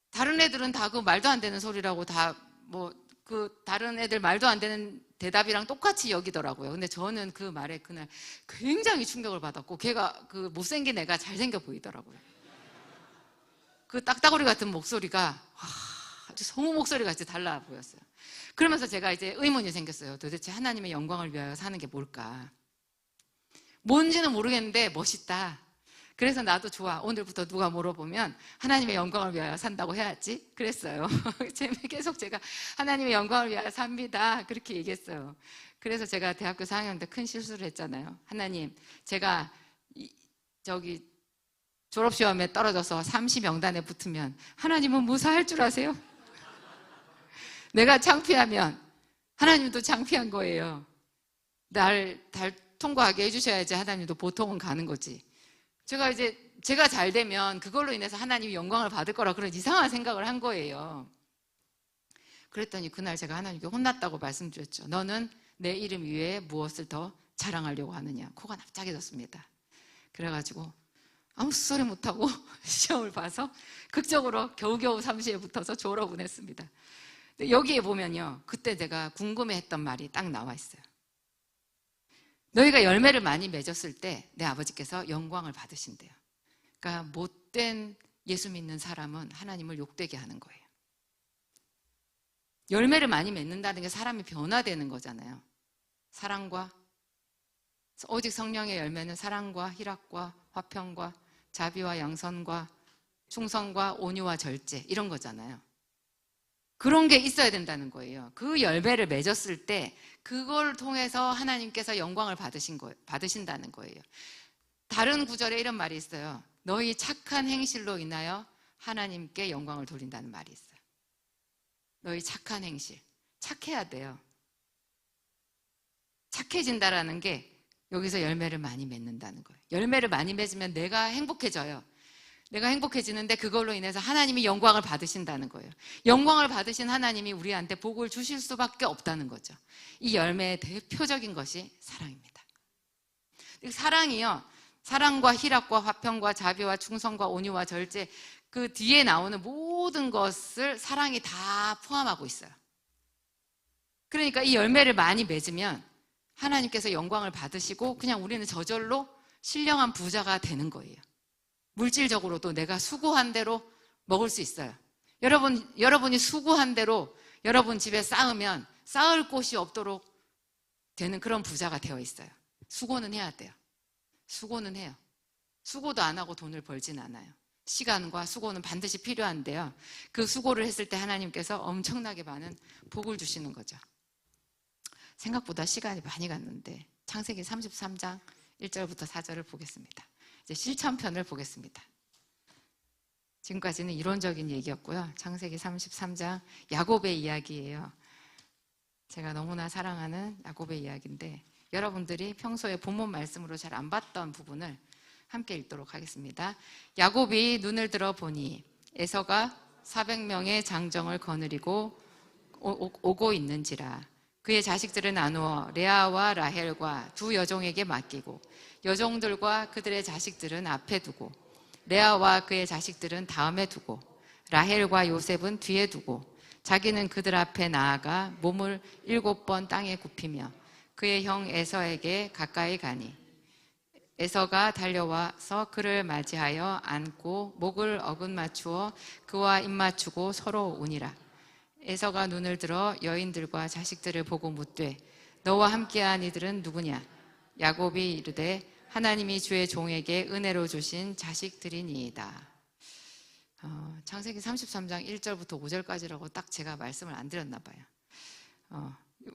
다른 애들은 다 그 말도 안 되는 소리라고 다 다른 애들 말도 안 되는 대답이랑 똑같이 여기더라고요. 근데 저는 그 말에 그날 굉장히 충격을 받았고, 걔가 그 못생긴 애가 잘생겨 보이더라고요. 그 딱따구리 같은 목소리가 아주 성우 목소리 같이 달라 보였어요. 그러면서 제가 이제 의문이 생겼어요. 도대체 하나님의 영광을 위하여 사는 게 뭘까? 뭔지는 모르겠는데 멋있다. 그래서 나도 좋아. 오늘부터 누가 물어보면 하나님의 영광을 위하여 산다고 해야지. 그랬어요. 계속 제가 하나님의 영광을 위하여 삽니다. 그렇게 얘기했어요. 그래서 제가 대학교 4학년 때 큰 실수를 했잖아요. 하나님, 제가 졸업시험에 떨어져서 30명단에 붙으면 하나님은 무사할 줄 아세요? 내가 창피하면 하나님도 창피한 거예요. 날 통과하게 해주셔야지 하나님도 보통은 가는 거지. 제가 잘 되면 그걸로 인해서 하나님이 영광을 받을 거라 그런 이상한 생각을 한 거예요. 그랬더니 그날 제가 하나님께 혼났다고 말씀드렸죠. 너는 내 이름 위에 무엇을 더 자랑하려고 하느냐. 코가 납작해졌습니다. 그래가지고 아무 소리 못하고 시험을 봐서 극적으로 겨우겨우 30에 붙어서 졸업은 했습니다. 여기에 보면요, 그때 제가 궁금해했던 말이 딱 나와 있어요. 너희가 열매를 많이 맺었을 때 내 아버지께서 영광을 받으신대요. 그러니까 못된 예수 믿는 사람은 하나님을 욕되게 하는 거예요. 열매를 많이 맺는다는 게 사람이 변화되는 거잖아요. 오직 성령의 열매는 사랑과 희락과 화평과 자비와 양선과 충성과 온유와 절제, 이런 거잖아요. 그런 게 있어야 된다는 거예요. 그 열매를 맺었을 때 그걸 통해서 하나님께서 영광을 받으신다는 거예요. 다른 구절에 이런 말이 있어요. 너희 착한 행실로 인하여 하나님께 영광을 돌린다는 말이 있어요. 너희 착한 행실. 착해야 돼요. 착해진다라는 게 여기서 열매를 많이 맺는다는 거예요. 열매를 많이 맺으면 내가 행복해져요. 내가 행복해지는데 그걸로 인해서 하나님이 영광을 받으신다는 거예요. 영광을 받으신 하나님이 우리한테 복을 주실 수밖에 없다는 거죠. 이 열매의 대표적인 것이 사랑입니다. 사랑이요, 사랑과 희락과 화평과 자비와 충성과 온유와 절제, 그 뒤에 나오는 모든 것을 사랑이 다 포함하고 있어요. 그러니까 이 열매를 많이 맺으면 하나님께서 영광을 받으시고 그냥 우리는 저절로 신령한 부자가 되는 거예요. 물질적으로도 내가 수고한 대로 먹을 수 있어요. 여러분이 수고한 대로 여러분 집에 쌓으면 쌓을 곳이 없도록 되는 그런 부자가 되어 있어요. 수고는 해야 돼요. 수고는 해요. 수고도 안 하고 돈을 벌진 않아요. 시간과 수고는 반드시 필요한데요. 그 수고를 했을 때 하나님께서 엄청나게 많은 복을 주시는 거죠. 생각보다 시간이 많이 갔는데 창세기 33장 1절부터 4절을 보겠습니다. 이제 실천편을 보겠습니다. 지금까지는 이론적인 얘기였고요. 창세기 33장 야곱의 이야기예요. 제가 너무나 사랑하는 야곱의 이야기인데 여러분들이 평소에 본문 말씀으로 잘 안 봤던 부분을 함께 읽도록 하겠습니다. 야곱이 눈을 들어 보니 에서가 400명의 장정을 거느리고 오고 있는지라. 그의 자식들을 나누어 레아와 라헬과 두 여종에게 맡기고 여종들과 그들의 자식들은 앞에 두고 레아와 그의 자식들은 다음에 두고 라헬과 요셉은 뒤에 두고 자기는 그들 앞에 나아가 몸을 7번 땅에 굽히며 그의 형 에서에게 가까이 가니 에서가 달려와서 그를 맞이하여 안고 목을 어긋맞추어 그와 입맞추고 서로 우니라. 에서가 눈을 들어 여인들과 자식들을 보고 묻되 너와 함께한 이들은 누구냐? 야곱이 이르되 하나님이 주의 종에게 은혜로 주신 자식들이니이다. 창세기 33장 1절부터 5절까지라고 딱 제가 말씀을 안 드렸나 봐요.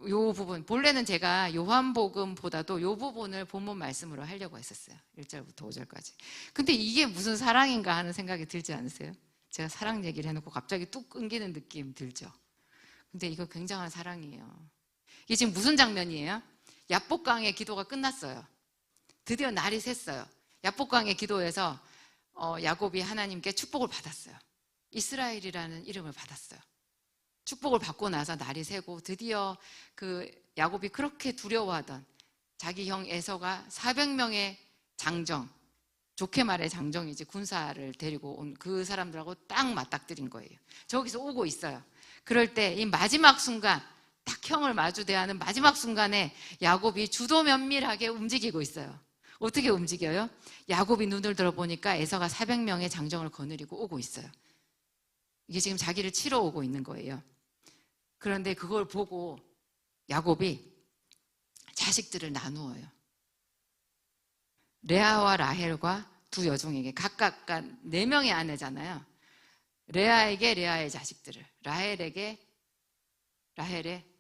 요 부분, 본래는 제가 요한복음보다도 요 부분을 본문 말씀으로 하려고 했었어요. 1절부터 5절까지. 근데 이게 무슨 사랑인가 하는 생각이 들지 않으세요? 제가 사랑 얘기를 해놓고 갑자기 뚝 끊기는 느낌 들죠? 근데 이거 굉장한 사랑이에요. 이게 지금 무슨 장면이에요? 야복강의 기도가 끝났어요. 드디어 날이 샜어요. 야복강의 기도에서 야곱이 하나님께 축복을 받았어요. 이스라엘이라는 이름을 받았어요. 축복을 받고 나서 날이 새고 드디어 그 야곱이 그렇게 두려워하던 자기 형 에서가 400명의 장정, 좋게 말해 장정이지 군사를 데리고 온 그 사람들하고 딱 맞닥뜨린 거예요. 저기서 오고 있어요. 그럴 때 이 마지막 순간, 딱 형을 마주 대하는 마지막 순간에 야곱이 주도면밀하게 움직이고 있어요. 어떻게 움직여요? 야곱이 눈을 들어보니까 에서가 400명의 장정을 거느리고 오고 있어요. 이게 지금 자기를 치러 오고 있는 거예요. 그런데 그걸 보고 야곱이 자식들을 나누어요. 레아와 라헬과 두 여종에게 각각 4명의 아내잖아요. 레아에게 레아의 자식들을, 라헬의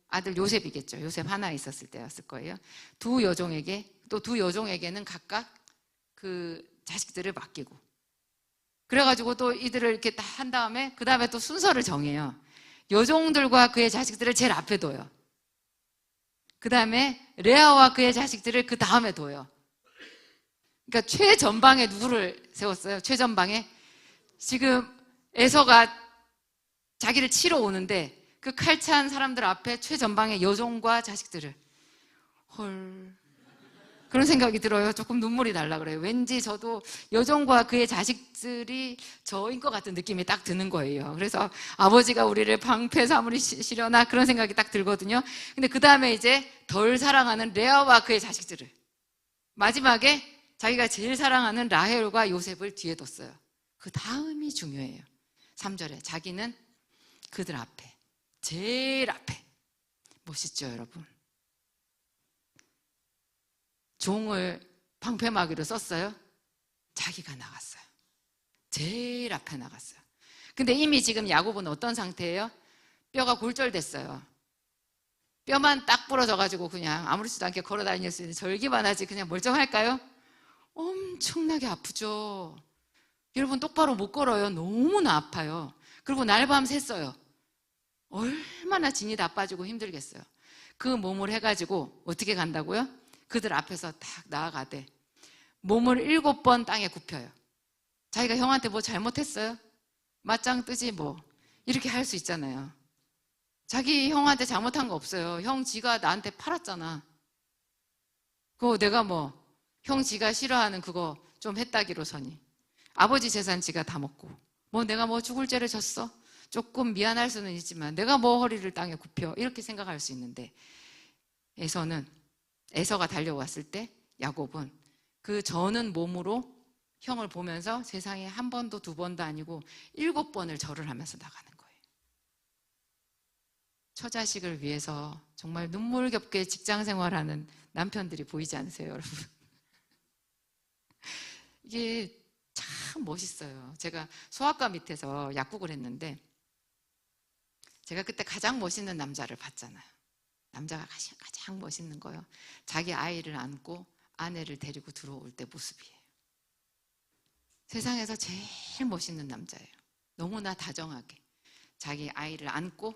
아들 요셉이겠죠. 요셉 하나 있었을 때였을 거예요. 두 여종에게, 또 두 여종에게는 각각 그 자식들을 맡기고, 그래가지고 또 이들을 이렇게 다 한 다음에 그 다음에 또 순서를 정해요. 여종들과 그의 자식들을 제일 앞에 둬요. 그 다음에 레아와 그의 자식들을 그 다음에 둬요. 그러니까 최전방에 누구를 세웠어요? 최전방에 지금 에서가 자기를 치러 오는데 그 칼찬 사람들 앞에 최전방에 여종과 자식들을. 헐, 그런 생각이 들어요. 조금 눈물이 날라 그래요. 왠지 저도 여종과 그의 자식들이 저인 것 같은 느낌이 딱 드는 거예요. 그래서 아버지가 우리를 방패 삼으시려나 그런 생각이 딱 들거든요. 근데 그 다음에 이제 덜 사랑하는 레아와 그의 자식들을, 마지막에 자기가 제일 사랑하는 라헬과 요셉을 뒤에 뒀어요. 그 다음이 중요해요. 3절에 자기는 그들 앞에, 제일 앞에. 멋있죠, 여러분? 종을 방패막이로 썼어요. 자기가 나갔어요. 제일 앞에 나갔어요. 근데 이미 지금 야곱은 어떤 상태예요? 뼈가 골절됐어요. 뼈만 딱 부러져가지고 그냥 아무렇지도 않게 걸어 다닐 수 있는, 절기만 하지 그냥 멀쩡할까요? 엄청나게 아프죠. 여러분 똑바로 못 걸어요. 너무나 아파요. 그리고 날밤 샜어요. 얼마나 진이 다 빠지고 힘들겠어요. 그 몸을 해가지고 어떻게 간다고요? 그들 앞에서 딱 나아가되 몸을 7번 땅에 굽혀요. 자기가 형한테 뭐 잘못했어요? 맞짱 뜨지 뭐 이렇게 할 수 있잖아요. 자기 형한테 잘못한 거 없어요. 형 지가 나한테 팔았잖아. 그거 내가 뭐 형 지가 싫어하는 그거 좀 했다기로서니 아버지 재산 지가 다 먹고 뭐 내가 뭐 죽을 죄를 졌어? 조금 미안할 수는 있지만 내가 뭐 허리를 땅에 굽혀 이렇게 생각할 수 있는데 에서가 달려왔을 때 야곱은 그 저는 몸으로 형을 보면서 세상에 한 번도 두 번도 아니고 7번을 절을 하면서 나가는 거예요. 처자식을 위해서 정말 눈물겹게 직장 생활하는 남편들이 보이지 않으세요, 여러분? 이게 참 멋있어요. 제가 소아과 밑에서 약국을 했는데 제가 그때 가장 멋있는 남자를 봤잖아요. 남자가 가장 멋있는 거요. 자기 아이를 안고 아내를 데리고 들어올 때 모습이에요. 세상에서 제일 멋있는 남자예요. 너무나 다정하게 자기 아이를 안고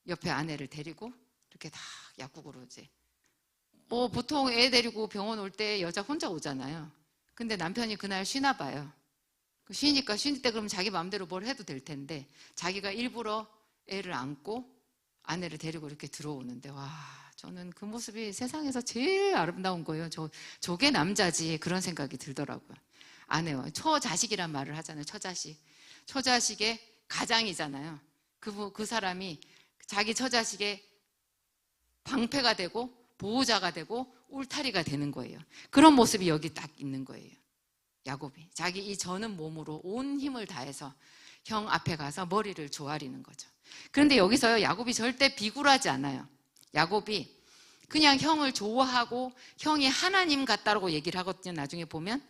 옆에 아내를 데리고 이렇게 다 약국으로 이제 뭐 보통 애 데리고 병원 올 때 여자 혼자 오잖아요. 근데 남편이 그날 쉬나 봐요. 쉬니까 쉴 때 그럼 자기 마음대로 뭘 해도 될 텐데 자기가 일부러 애를 안고 아내를 데리고 이렇게 들어오는데 와, 저는 그 모습이 세상에서 제일 아름다운 거예요. 저게 남자지 그런 생각이 들더라고요. 아내와 처자식이란 말을 하잖아요. 처자식의 가장이잖아요. 그 사람이 자기 처자식의 방패가 되고 보호자가 되고 울타리가 되는 거예요. 그런 모습이 여기 딱 있는 거예요. 야곱이 자기 이 저는 몸으로 온 힘을 다해서 형 앞에 가서 머리를 조아리는 거죠. 그런데 여기서요, 야곱이 절대 비굴하지 않아요. 야곱이 그냥 형을 좋아하고 형이 하나님 같다라고 얘기를 하거든요. 나중에 보면.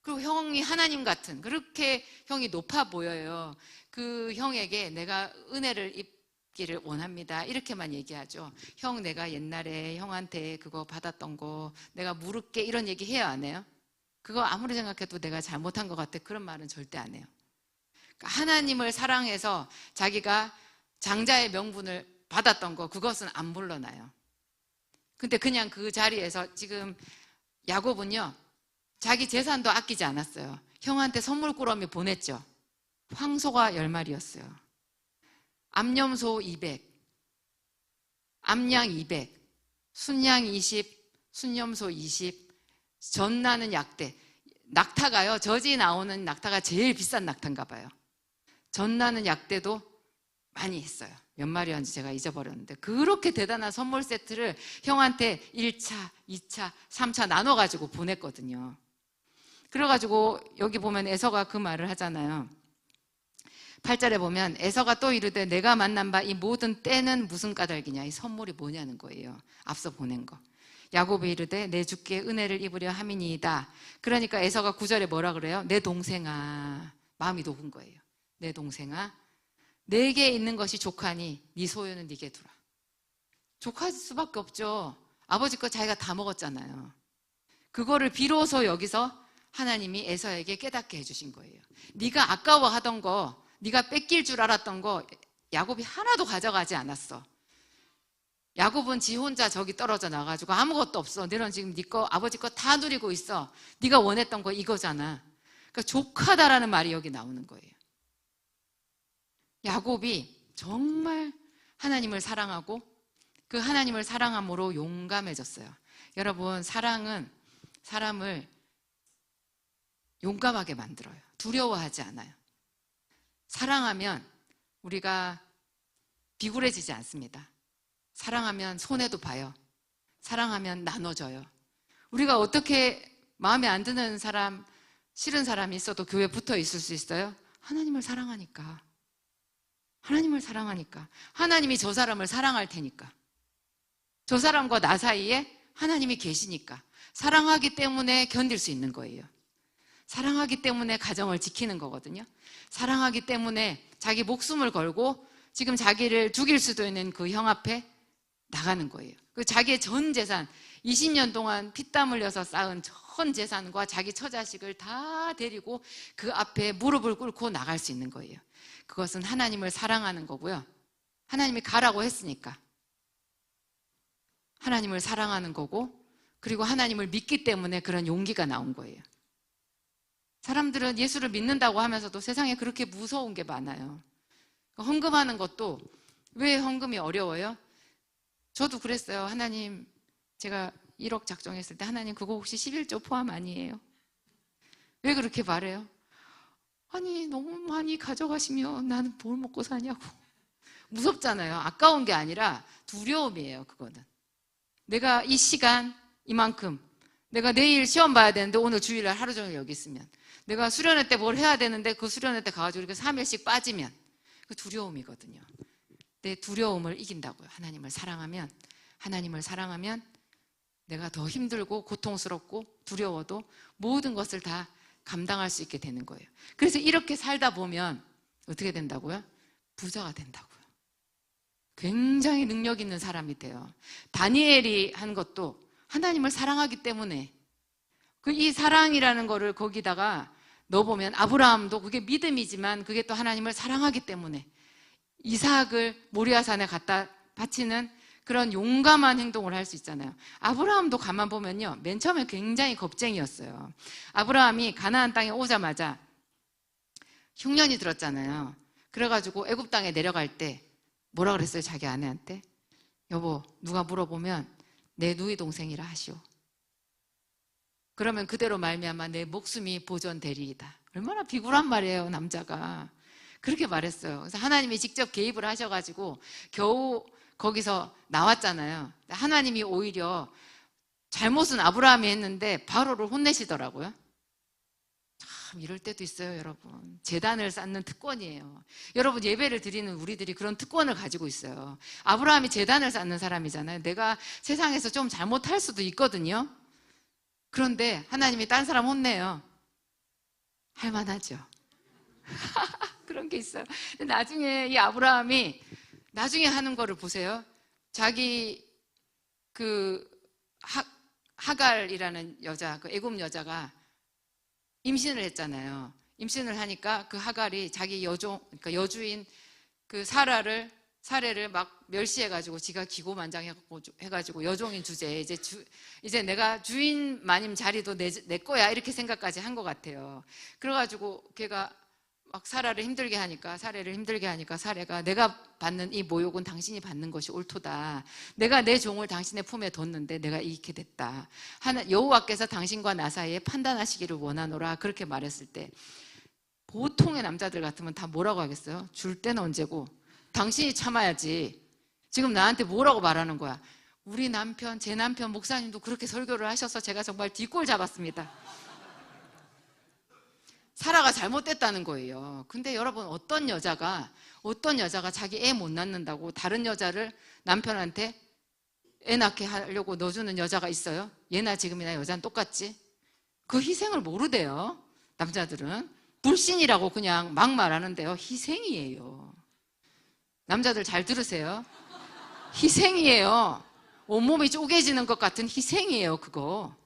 그리고 형이 하나님 같은, 그렇게 형이 높아 보여요. 그 형에게 내가 은혜를 입기를 원합니다. 이렇게만 얘기하죠. 형, 내가 옛날에 형한테 그거 받았던 거 내가 물을게, 이런 얘기 해요, 안 해요? 그거 아무리 생각해도 내가 잘못한 것 같아, 그런 말은 절대 안 해요. 그러니까 하나님을 사랑해서 자기가 장자의 명분을 받았던 거, 그것은 안 물러나요. 근데 그냥 그 자리에서 지금 야곱은요, 자기 재산도 아끼지 않았어요. 형한테 선물꾸러미 보냈죠. 황소가 10마리였어요. 암염소 200, 암양 200, 순양 20, 순염소 20, 젖나는 약대. 낙타가요, 젖이 나오는 낙타가 제일 비싼 낙타인가 봐요. 젖나는 약대도 많이 했어요. 몇 마리였는지 제가 잊어버렸는데 그렇게 대단한 선물 세트를 형한테 1차, 2차, 3차 나눠가지고 보냈거든요. 그래가지고 여기 보면 에서가 그 말을 하잖아요. 8절에 보면 에서가 또 이르되 내가 만난 바 이 모든 때는 무슨 까닭이냐, 이 선물이 뭐냐는 거예요. 앞서 보낸 거. 야곱이 이르되 내 주께 은혜를 입으려 함이니이다. 그러니까 에서가 9절에 뭐라 그래요? 내 동생아. 마음이 녹은 거예요. 내 동생아, 내게 있는 것이 족하니 네 소유는 네게 두라. 족할 수밖에 없죠. 아버지 거 자기가 다 먹었잖아요. 그거를 비로소 여기서 하나님이 에서에게 깨닫게 해주신 거예요. 네가 아까워하던 거, 네가 뺏길 줄 알았던 거 야곱이 하나도 가져가지 않았어. 야곱은 지 혼자 저기 떨어져 나가지고 아무것도 없어. 너는 지금 네 거, 아버지 거 다 누리고 있어. 네가 원했던 거 이거잖아. 그러니까 족하다라는 말이 여기 나오는 거예요. 야곱이 정말 하나님을 사랑하고 그 하나님을 사랑함으로 용감해졌어요. 여러분, 사랑은 사람을 용감하게 만들어요. 두려워하지 않아요. 사랑하면 우리가 비굴해지지 않습니다. 사랑하면 손해도 봐요. 사랑하면 나눠줘요. 우리가 어떻게 마음에 안 드는 사람, 싫은 사람이 있어도 교회에 붙어 있을 수 있어요? 하나님을 사랑하니까. 하나님을 사랑하니까. 하나님이 저 사람을 사랑할 테니까. 저 사람과 나 사이에 하나님이 계시니까. 사랑하기 때문에 견딜 수 있는 거예요. 사랑하기 때문에 가정을 지키는 거거든요. 사랑하기 때문에 자기 목숨을 걸고 지금 자기를 죽일 수도 있는 그 형 앞에 나가는 거예요. 그 자기의 전 재산, 20년 동안 피땀 흘려서 쌓은 전 재산과 자기 처자식을 다 데리고 그 앞에 무릎을 꿇고 나갈 수 있는 거예요. 그것은 하나님을 사랑하는 거고요. 하나님이 가라고 했으니까 하나님을 사랑하는 거고, 그리고 하나님을 믿기 때문에 그런 용기가 나온 거예요. 사람들은 예수를 믿는다고 하면서도 세상에 그렇게 무서운 게 많아요. 헌금하는 것도 왜 헌금이 어려워요? 저도 그랬어요. 하나님, 제가 1억 작정했을 때 하나님 그거 혹시 11조 포함 아니에요? 왜 그렇게 말해요? 아니 너무 많이 가져가시면 나는 뭘 먹고 사냐고. 무섭잖아요. 아까운 게 아니라 두려움이에요. 그거는 내가 이 시간 이만큼, 내가 내일 시험 봐야 되는데 오늘 주일날 하루 종일 여기 있으면, 내가 수련회 때 뭘 해야 되는데 그 수련회 때 가가지고 이렇게 3일씩 빠지면, 그 두려움이거든요. 내 두려움을 이긴다고요. 하나님을 사랑하면 내가 더 힘들고 고통스럽고 두려워도 모든 것을 다 감당할 수 있게 되는 거예요. 그래서 이렇게 살다 보면 어떻게 된다고요? 부자가 된다고요. 굉장히 능력 있는 사람이 돼요. 다니엘이 한 것도 하나님을 사랑하기 때문에, 이 사랑이라는 거를 거기다가 넣어보면, 아브라함도 그게 믿음이지만 그게 또 하나님을 사랑하기 때문에 이삭을 모리아산에 갖다 바치는 그런 용감한 행동을 할 수 있잖아요. 아브라함도 가만 보면요, 맨 처음에 굉장히 겁쟁이였어요. 아브라함이 가나안 땅에 오자마자 흉년이 들었잖아요. 그래가지고 애굽 땅에 내려갈 때 뭐라 그랬어요? 자기 아내한테, 여보, 누가 물어보면 내 누이 동생이라 하시오. 그러면 그대로 말미암아 내 목숨이 보존되리이다. 얼마나 비굴한 말이에요, 남자가. 그렇게 말했어요. 그래서 하나님이 직접 개입을 하셔가지고 겨우 거기서 나왔잖아요. 하나님이 오히려 잘못은 아브라함이 했는데 바로를 혼내시더라고요. 참 이럴 때도 있어요, 여러분. 제단을 쌓는 특권이에요. 여러분, 예배를 드리는 우리들이 그런 특권을 가지고 있어요. 아브라함이 제단을 쌓는 사람이잖아요. 내가 세상에서 좀 잘못할 수도 있거든요. 그런데 하나님이 딴 사람 혼내요. 할만하죠. 그런 게 있어요. 나중에 이 아브라함이 나중에 하는 거를 보세요. 자기 그 하갈이라는 여자, 그 애굽 여자가 임신을 했잖아요. 임신을 하니까 그 하갈이 자기 그러니까 여주인 그 사례를 막 멸시해가지고 지가 기고만장해가지고 여종인 주제에 이제 내가 주인 마님 자리도 내 거야 이렇게 생각까지 한 것 같아요. 그래가지고 걔가 막 사례를 힘들게 하니까 사례가 내가 받는 이 모욕은 당신이 받는 것이 옳도다. 내가 내 종을 당신의 품에 뒀는데 내가 이렇게 됐다. 여호와께서 당신과 나 사이에 판단하시기를 원하노라. 그렇게 말했을 때 보통의 남자들 같으면 다 뭐라고 하겠어요? 줄 때는 언제고 당신이 참아야지. 지금 나한테 뭐라고 말하는 거야? 제 남편 목사님도 그렇게 설교를 하셔서 제가 정말 뒷골 잡았습니다. 사라가 잘못됐다는 거예요. 근데 여러분, 어떤 여자가 자기 애 못 낳는다고 다른 여자를 남편한테 애 낳게 하려고 넣어주는 여자가 있어요? 예나 지금이나 여자는 똑같지? 그 희생을 모르대요. 남자들은 불신이라고 그냥 막 말하는데요, 희생이에요. 남자들 잘 들으세요. 희생이에요. 온몸이 쪼개지는 것 같은 희생이에요. 그거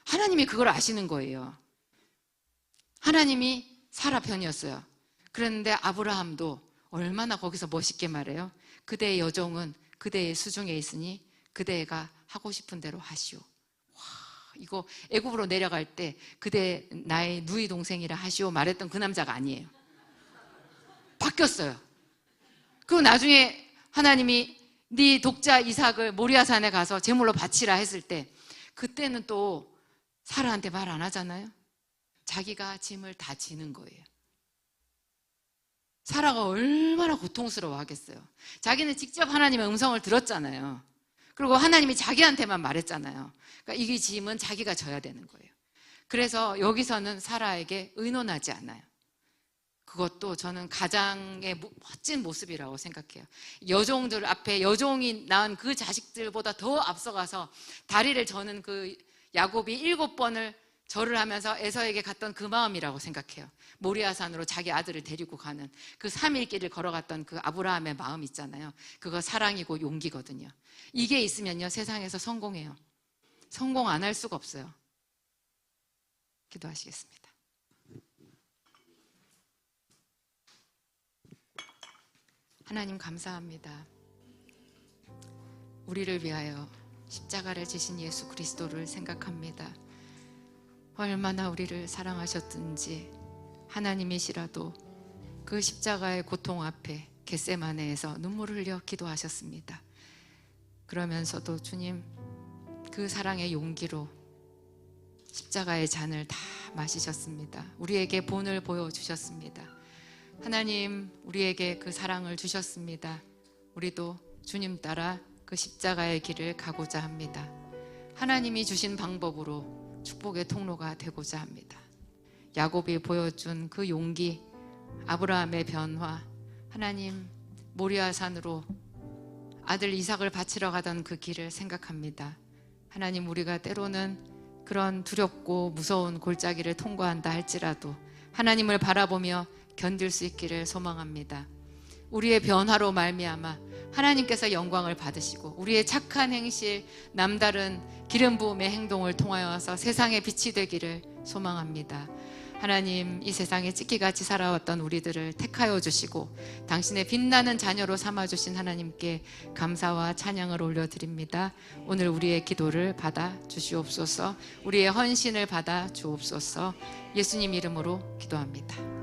하나님이 그걸 아시는 거예요. 하나님이 사라 편이었어요. 그런데 아브라함도 얼마나 거기서 멋있게 말해요. 그대의 여종은 그대의 수중에 있으니 그대가 하고 싶은 대로 하시오. 와, 이거 애굽으로 내려갈 때 그대 나의 누이 동생이라 하시오 말했던 그 남자가 아니에요. 바뀌었어요. 그리고 나중에 하나님이 네 독자 이삭을 모리아산에 가서 제물로 바치라 했을 때, 그때는 또 사라한테 말 안 하잖아요. 자기가 짐을 다 지는 거예요. 사라가 얼마나 고통스러워 하겠어요. 자기는 직접 하나님의 음성을 들었잖아요. 그리고 하나님이 자기한테만 말했잖아요. 그러니까 이 짐은 자기가 져야 되는 거예요. 그래서 여기서는 사라에게 의논하지 않아요. 그것도 저는 가장의 멋진 모습이라고 생각해요. 여종들 앞에 여종이 낳은 그 자식들보다 더 앞서가서 다리를 저는 그 야곱이 7번을 절을 하면서 에서에게 갔던 그 마음이라고 생각해요. 모리아산으로 자기 아들을 데리고 가는 그 3일 길을 걸어갔던 그 아브라함의 마음 있잖아요. 그거 사랑이고 용기거든요. 이게 있으면요, 세상에서 성공해요. 성공 안 할 수가 없어요. 기도하시겠습니다. 하나님 감사합니다. 우리를 위하여 십자가를 지신 예수 그리스도를 생각합니다. 얼마나 우리를 사랑하셨든지 하나님이시라도 그 십자가의 고통 앞에 겟세마네에서 눈물을 흘려 기도하셨습니다. 그러면서도 주님, 그 사랑의 용기로 십자가의 잔을 다 마시셨습니다. 우리에게 본을 보여주셨습니다. 하나님, 우리에게 그 사랑을 주셨습니다. 우리도 주님 따라 그 십자가의 길을 가고자 합니다. 하나님이 주신 방법으로 축복의 통로가 되고자 합니다. 야곱이 보여준 그 용기, 아브라함의 변화, 하나님 모리아산으로 아들 이삭을 바치러 가던 그 길을 생각합니다. 하나님, 우리가 때로는 그런 두렵고 무서운 골짜기를 통과한다 할지라도 하나님을 바라보며 견딜 수 있기를 소망합니다. 우리의 변화로 말미암아 하나님께서 영광을 받으시고 우리의 착한 행실, 남다른 기름 부음의 행동을 통하여서 세상의 빛이 되기를 소망합니다. 하나님, 이 세상에 찢기같이 살아왔던 우리들을 택하여 주시고 당신의 빛나는 자녀로 삼아주신 하나님께 감사와 찬양을 올려드립니다. 오늘 우리의 기도를 받아 주시옵소서. 우리의 헌신을 받아 주옵소서. 예수님 이름으로 기도합니다.